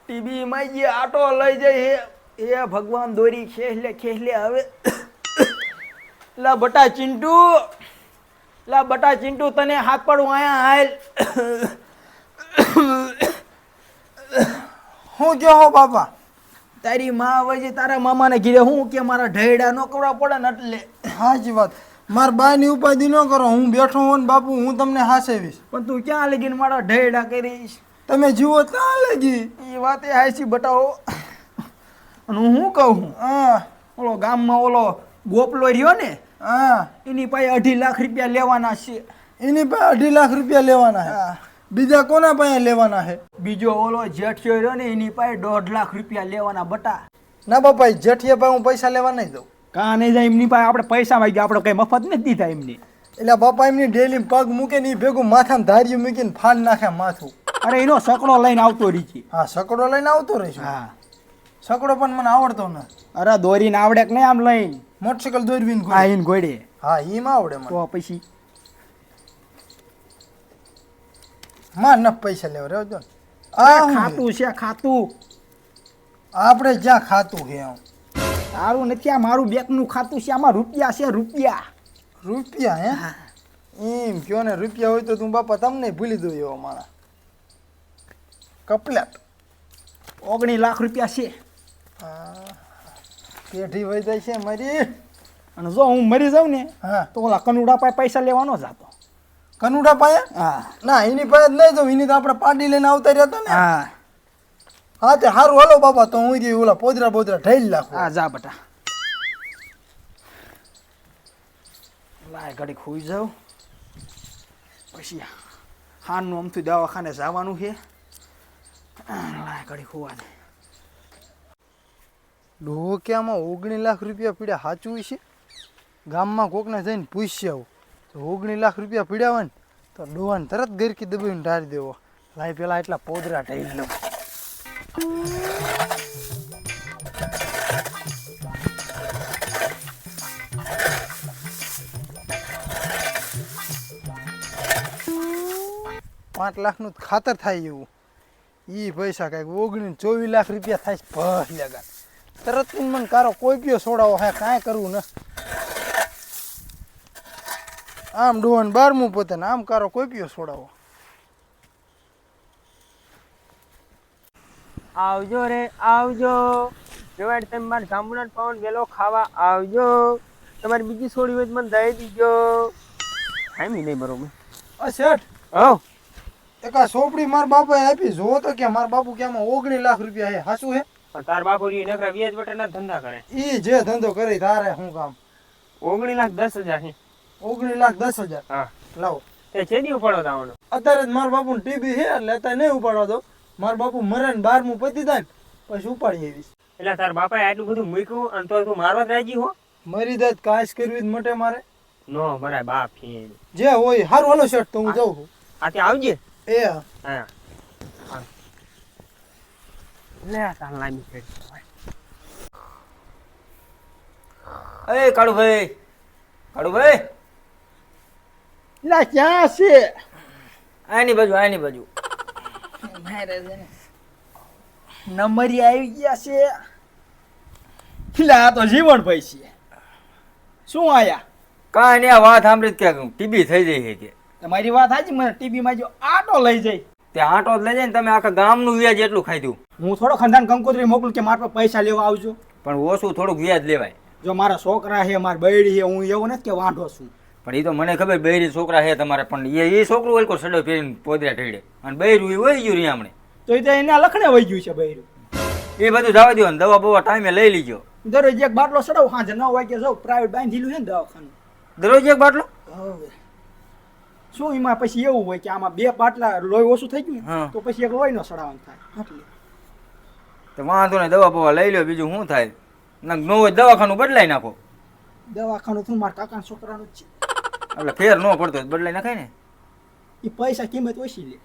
TB માં જે આટો લઈ જાય એ ભગવાન દોરી ખેલે હવે લા બટા ચિંટુ તને હાથ પડું આયા હાલ. હું જો હો બાપા તારી માં વજે તારા મામાને ઘીરે હું કે મારા ઢેડા નો કરવા પડે ને એટલે. હાજી વાત. માર બાની ઉપાધિ ન કરો, હું બેઠો હોઉં ને બાપુ હું તમને હાસેવીશ. પણ તું ક્યાં લગીને મારા ઢેડા કરીશ? તમે જીવો ત્યાં લગી. એ વાત એ હાસી બટાવો. અને હું શું કહું, હા ઓલો ગામમાં ઓલો ગોપલો રહ્યો ને, હા એની પાસે 2.5 લાખ રૂપિયા લેવાના છે. એની પાસે 2.5 લાખ રૂપિયા લેવાના છે. બીજા કોના પાસે લેવાના છે? બીજો ઓલો જેઠિયો રહ્યો ને એની પાસે 1.5 લાખ રૂપિયા લેવાના બટા. ના બાપા, જેઠિયા પાસે હું પૈસા લેવા નહીં દઉં. કાં નહીં જાય એમની પાસે, આપણે પૈસા માંગ્યા, આપણે કઈ મફત નથી દીધા એમને. એટલે બાપા એમની ડેલી પગ મૂકે ને એ ભેગું માથામાં ધાર્યું મૂકીને ફાડ નાખે માથું. અરે એનો સકડો લઈને આવતો રહી છે. હા સકડો લઈને આવતો રહીશું. હા સકડો પણ મને આવડતો ન. અરે દોરીને આવડે કે નહીં આમ લઈને? મોટરસાયકલ દોરવીને હા એને ઘોડે. હા એમ આવડે મને. તો પછી માં ન પૈસા લેવા રહેજો ને. ખાતું છે ખાતું. આપણે જ્યાં ખાતું છે એમ. તારું નથી, આ મારું બેંકનું ખાતું છે, આમાં રૂપિયા છે રૂપિયા. રૂપિયા હે? એમ કયો ને રૂપિયા હોય તો તું બાપા તમને ભૂલી દો એવો મારા. કપલેટ 19 લાખ રૂપિયા છે. પેઢી વહી જાય છે મારી. અને જો હું મરી જાઉં ને હા તો ઓલા કનુડા પાસે પૈસા લેવાનો જતો. કનુડા પાસે? હા ના એની પાસે જ નહીં જાઉં, એની તો આપણે પાડી લઈને આવતા રહ્યા હતા ને. હા હા તે સારું હાલો બાપા, તો હું જે ઓલા પોદરા ઢેલી નાખું. હા જા બટા. લાય ઘડી ખોઈ જાઉં, પછી હાનનું અમથું દવાખાને જવાનું છે. લાય ઘડી ખોવા દે. ડોક્યામાં 19 લાખ રૂપિયા પીડ્યા સાચું છે? ગામમાં કોકને જઈને પૂછ્યા આવું તો 19 લાખ રૂપિયા પીડ્યા હોય ને તો ડોવાને તરત ગરકી દબાવીને ઢાળી દેવો. લાય પેલા એટલા પોદરા ઢેલી લઉં. પાંચ લાખનું ખાતર થાય એવું. ઈ પૈસા કઈક 24 લાખ રૂપિયા થાય ભસ લગા. તરત મને કારો કોઈ પીઓ સોડાવો હે કાંઈ કરવું ને. આમ ડોહન 12મું પોતે ને આમ કારો કોઈ પીઓ સોડાવો. આવજો રે આવજો. જોવાડ તમે મારા જાંબુના પાવન વેલો ખાવા આવજો. તમારી બીજી સોડી હોય તો મને દઈ દીજો. ટાઈમ નહીં બરોબર. આ શેઠ હો એક આ સોપડી મારા બાપાએ આપી. જો તો કે મારા બાપુ કે આમાં 19 લાખ રૂપિયા હે. હાચું હે? પણ તાર બાપુ રી નકરા વ્યાજ બટરના ધંધા કરે. ઈ જે ધંધો કરે તારે શું કામ? 19,10,000 છે. 19,10,000. હા લાવો. તે છેદી ઉપાડો તાવનો. અત્યારે જ મારા બાપુ ટીબી છે એટલે અત્યારે નહીં ઉપાડવા દો. મારા બાપુ મરે ને 12મું પતી જાય ને પછી ઉપાડી આવીશ. એટલે તાર બાપાએ આટલું બધું મૂક્યું અને તો તું મારવા જ રાજી હો? મરી જાય કાશ કરવી જ મટે મારે. નો મારા બાપ છે. જે હોય સારું હાલો શેઠ, તો હું જાઉં છું. આ તે આવજે. એ હા લે તાર લામી છે. એ કાળુભાઈ લા ક્યાં છે? આની બાજુ નંબરી આવી ગયા છે. લા આ તો જીવન ભાઈ છે. શું આયા? કાંઈ નહીં, આ વાત સાંભળી કે ટીબી થઈ જાય છે કે. તમારી વાત સાચી, મને ટીબી માં જો આટો લઈ જાય. તે આંટો જ લઈ જાય ને તમે આખા ગામનું વ્યાજ એટલું ખાઈ દઉં. હું થોડો ખંધાન કંકોત્રી મોકલું કે મારા પાસે પૈસા લેવા આવજો. પણ ઓછું થોડુંક વ્યાજ લેવાય. જો મારા છોકરા છે, મારી બૈડી છે, હું એવું નથી કે વાંઢો છું. પણ એ તો મને ખબર બૈરી છોકરા છે તમારે, પણ એ છોકરું હોય સડો પહેરીને પોદરા ઢેડે અને બૈરું એ વહી ગયું રહ્યા હમણે. તો એ તો એના લખણે વહી ગયું છે બૈરું. એ બધું જવા દો ને, દવા બવા ટાઈમે લઈ લીજો. દરરોજ એક બાટલો ચડાવું, સાંજે 9 વાગે જાઉં. પ્રાઇવેટ બાંધેલું છે ને દવાખાનું. દરરોજ એક બાટલો? હવે શું એમાં પછી એવું હોય કે આમાં 2 બાટલા લોહી ઓછું થઈ ગયું હા. તો પછી એક લોહી નો ચડાવવાનું થાય. આટલી તો વાંધો નહીં, દવા બવા લઈ લો, બીજું શું થાય. ન હોય દવાખાનું બદલાઈ નાખો. દવાખાનું તું મારા કાકાના છોકરાનું જ છે. એટલે ફેર ન પડતો બદલાઈ નાખાય ને. એ પૈસા કિંમત ઓછી લે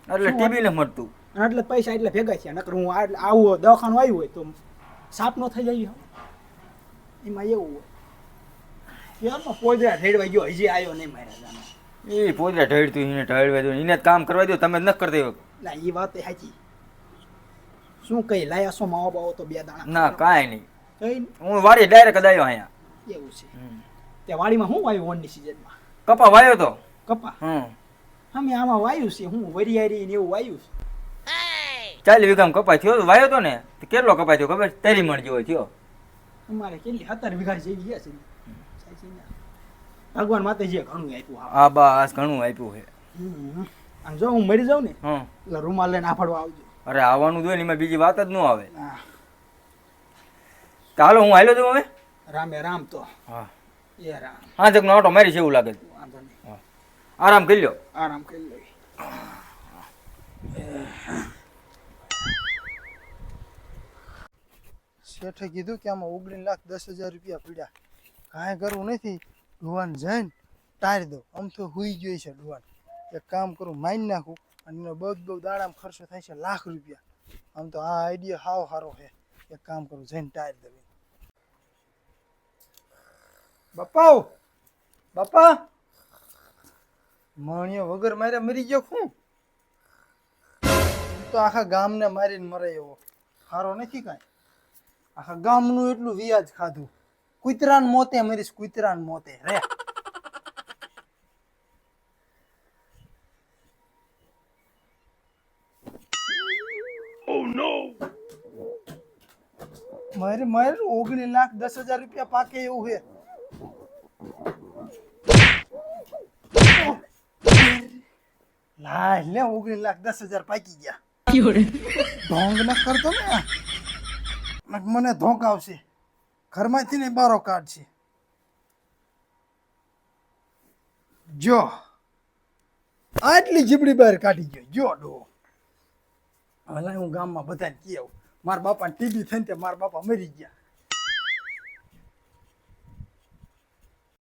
એટલે ટીબી ને મળતું. અને એટલે પૈસા એટલે ભેગા છે. નકર હું આવું દવાખાનું આવ્યું હોય તો સાપ નો થઈ જાય. એમાં એવું હોય. યારમાં પોદરા ઢેડવા ગયો, હજી આવ્યો નહીં મારા જાને. એ પોદરા ઢળતું એને ઢળવા દો એને જ કામ કરવા દો તમે જ ન કરતા હોય. ના એ વાત એ સાચી. શું કઈ લાયા છો માવો બાવો તો બે દાણા ના કાંઈ નહીં. કઈ નહીં. હું વાડી ડાયરેક્ટ જ આવ્યો અહીંયા. એવું છે. તે વાડીમાં શું વાવ્યું વનની સિઝનમાં? કપા વાયો તો. કપા. હમ અમે આમાં વાયું છે હું વરિયાળી ને એવું વાયું છે. 40 વીઘામાં કપા થયો તો વાયો તો ને તો કેટલો કપા થયો ખબર? 30 મણ જેવો થયો. અમારે કેટલી 17 વીઘા જેવી છે. ભગવાન માતે જે ઘણું આપ્યું હા. હા બસ ઘણું આપ્યું છે. આમ જો હું મરી જાઉં ને હમ એટલે રૂમાલ લઈને આફડવા આવજો. અરે આવવાનું જોઈએ ને એમાં બીજી વાત જ ન આવે. હા. ચાલો હું હાલ્યો છું હવે. રામે રામ તો હા એ રામ. હા જગનો ઓટો મારી છે એવું લાગે છે. વાંધો નહીં. હા. આરામ કરી લ્યો. આરામ કરી લઈ. શેઠે કીધું કે આમાં 19,10,000 રૂપિયા પીડ્યા. કાંઈ કરવું નથી. ડોવાન જઈને ટાળી દો. આમ તો હુઈ ગયો છે ડોવાન. એક કામ કરું મારી નાખું અને એનો બહુ દાડામાં ખર્ચો થાય છે લાખ રૂપિયા. આમ તો આ આઈડિયા હાવ સારો છે. એક કામ કરું જઈને ટાળી દઉં. બાપા બાપા માણિયો વગર મારે મરી ગયો શું? તો આખા ગામને મારીને મરે એવો સારો નથી કાંઈ. આખા ગામનું એટલું વ્યાજ ખાધું. કૂતરાન મોતે મરીશ કૂતરાન મોતે રે. મારે 19,10,000 રૂપિયા પાકે એવું છે. લાય લે 19,10,000 પાકી ગયા. ઢોંગ ન કરતો ને મને ધોક આવશે. ઘરમાંથી ને બારો કાઢશે. જો આટલી જીબડી બહાર કાઢી ગયો જો ડો. હવે હું ગામમાં બધાને કહી આવું મારા બાપાને ટીબી થઈને તે મારા બાપા મરી ગયા.